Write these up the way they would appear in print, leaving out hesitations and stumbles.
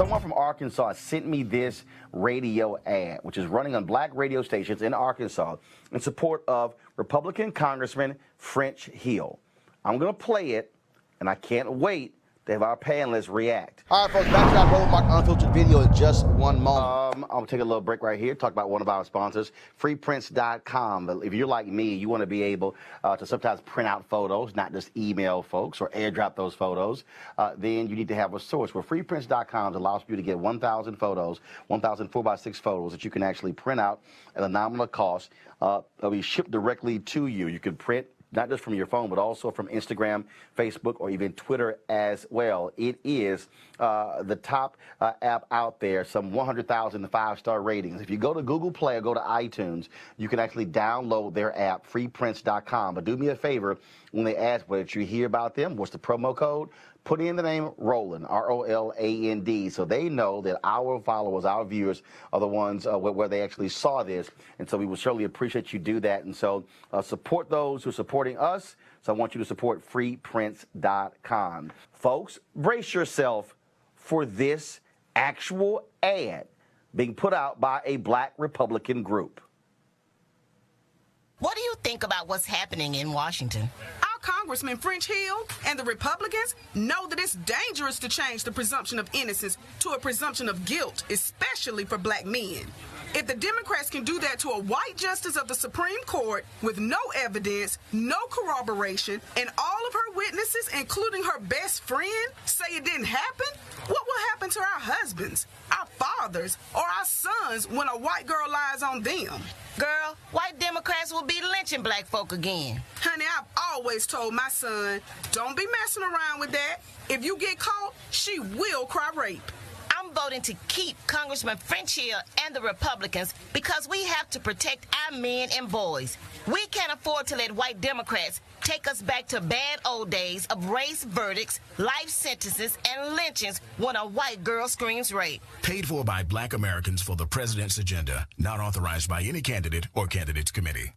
someone from Arkansas sent me this radio ad, which is running on black radio stations in Arkansas in support of Republican Congressman French Hill. I'm going to play it, and I can't wait to have our panelists react. All right, folks, back to that Roland Unfiltered video in just one moment. I'm going to take a little break right here, talk about one of our sponsors, freeprints.com. If you're like me, you want to be able to sometimes print out photos, not just email folks or airdrop those photos, then you need to have a source. Well, freeprints.com allows you to get 1,000 photos, 1,000 4x6 photos that you can actually print out at a nominal cost. They'll be shipped directly to you. You can print not just from your phone, but also from Instagram, Facebook, or even Twitter as well. It is the top app out there, some 100,000 5-star ratings. If you go to Google Play or go to iTunes, you can actually download their app, freeprints.com. But do me a favor, when they ask what you hear about them, what's the promo code? Put in the name Roland, R-O-L-A-N-D, so they know that our followers, our viewers, are the ones where they actually saw this. And so we will certainly appreciate you do that. And so support those who are supporting us. So I want you to support freeprints.com. Folks, brace yourself for this actual ad being put out by a black Republican group. What do you think about what's happening in Washington? Congressman French Hill and the Republicans know that it's dangerous to change the presumption of innocence to a presumption of guilt, especially for black men. If the Democrats can do that to a white justice of the Supreme Court with no evidence, no corroboration, and all of her witnesses, including her best friend, say it didn't happen, what will happen to our husbands, our fathers, or our sons when a white girl lies on them? Girl, white Democrats will be lynching black folk again. Honey, I've always told my son, don't be messing around with that. If you get caught, she will cry rape. I'm voting to keep Congressman French Hill and the Republicans because we have to protect our men and boys. We can't afford to let white Democrats take us back to bad old days of race verdicts, life sentences, and lynchings when a white girl screams rape. Paid for by black Americans for the president's agenda. Not authorized by any candidate or candidates committee.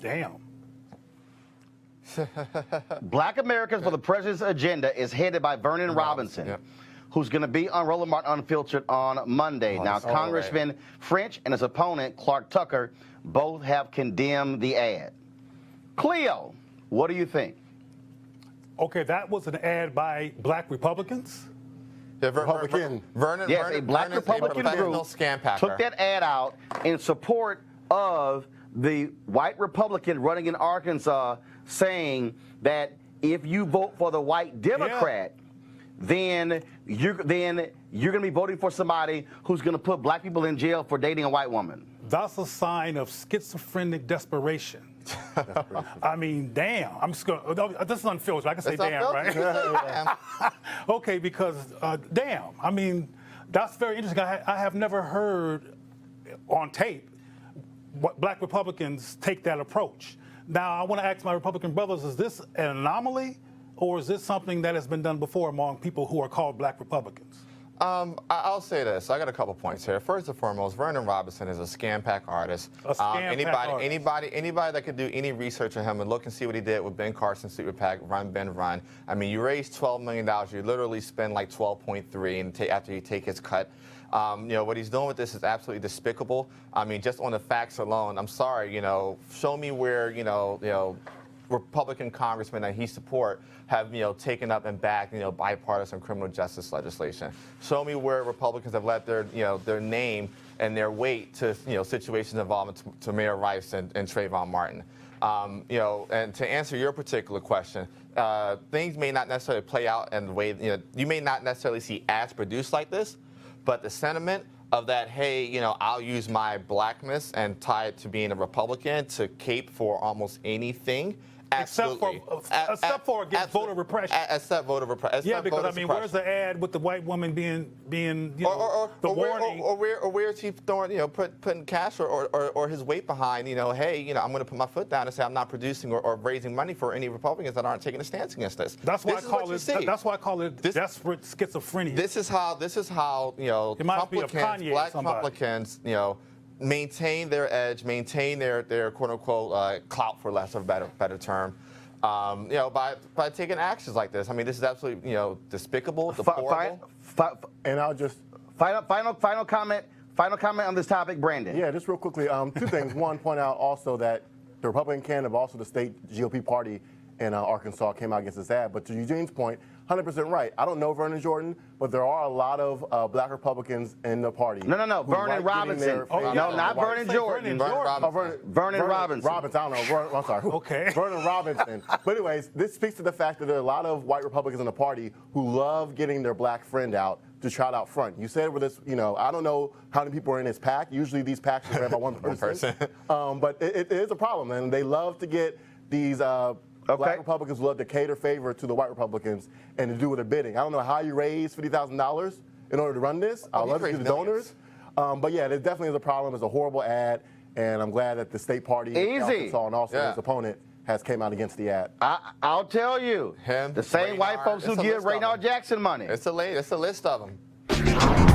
Damn. Black Americans for the President's Agenda is headed by Vernon Robinson, who's going to be on Roland Martin Unfiltered on Monday. Now, Congressman French and his opponent, Clark Tucker, both have condemned the ad. Cleo, what do you think? Okay, that was an ad by black Republicans? Yeah, Vernon, yes, a black Republican group took that ad out in support of the white Republican running in Arkansas, saying that if you vote for the white Democrat, then you're going to be voting for somebody who's going to put black people in jail for dating a white woman. That's a sign of schizophrenic desperation. I mean, damn. I'm just going. This is unfiltered. I can say damn, right? Okay, because damn. I mean, that's very interesting. I have never heard on tape what black Republicans take that approach. Now, I want to ask my Republican brothers: is this an anomaly, or is this something that has been done before among people who are called black Republicans? I'll say this. I got a couple points here. First and foremost, Vernon Robinson is a scam pack artist. Anybody that could do any research on him and look and see what he did with Ben Carson's Super PAC, Run, Ben, Run. I mean, you raise $12 million. You literally spend like 12.3 and after you take his cut. You know, what he's doing with this is absolutely despicable. I mean, just on the facts alone, I'm sorry, you know, show me where, you know, Republican congressmen that he support have, you know, taken up and backed, you know, bipartisan criminal justice legislation. Show me where Republicans have let their, you know, their name and their weight to, you know, situations involving Tamir Rice and Trayvon Martin. You know, and to answer your particular question, things may not necessarily play out in the way, you know, you may not necessarily see ads produced like this, but the sentiment of that, hey, you know, I'll use my blackness and tie it to being a Republican to cape for almost anything. Absolutely. Except for against voter repression. Except voter repression. Yeah, because I mean, where's the ad with the white woman being you know, the warning? Or where is he throwing, you know, putting cash or his weight behind, you know, hey, you know, I'm going to put my foot down and say I'm not producing or raising money for any Republicans that aren't taking a stance against this. That's why I call it. That's why I call it desperate schizophrenia. This is how you know, black Republicans, you know, maintain their edge, maintain their quote unquote clout, for less of a better term. by taking actions like this. I mean, this is absolutely, despicable, deplorable. And I'll just final comment on this topic, Brandon. Yeah, just real quickly, two things. One, point out also that the Republican candidate, but also the state GOP party in Arkansas came out against this ad. But to Eugene's point, 100% right. I don't know Vernon Jordan, but there are a lot of black Republicans in the party. No. Vernon Robinson. No, not Vernon Jordan. Vernon Robinson. I don't know. I'm sorry. Okay. Vernon Robinson. But anyways, this speaks to the fact that there are a lot of white Republicans in the party who love getting their black friend out to trot out front. You said with this, I don't know how many people are in this PAC. Usually these PACs are ran by one person. But it is a problem, and they love to get these black Republicans who love to cater favor to the white Republicans and to do what they're bidding. I don't know how you raise $50,000 in order to run this. I'd love to see the donors. But yeah, there definitely is a problem. It's a horrible ad, and I'm glad that the state party in Arkansas and also his opponent has came out against the ad. I'll tell you, the same white folks who give Raynard Jackson money. It's a list of them.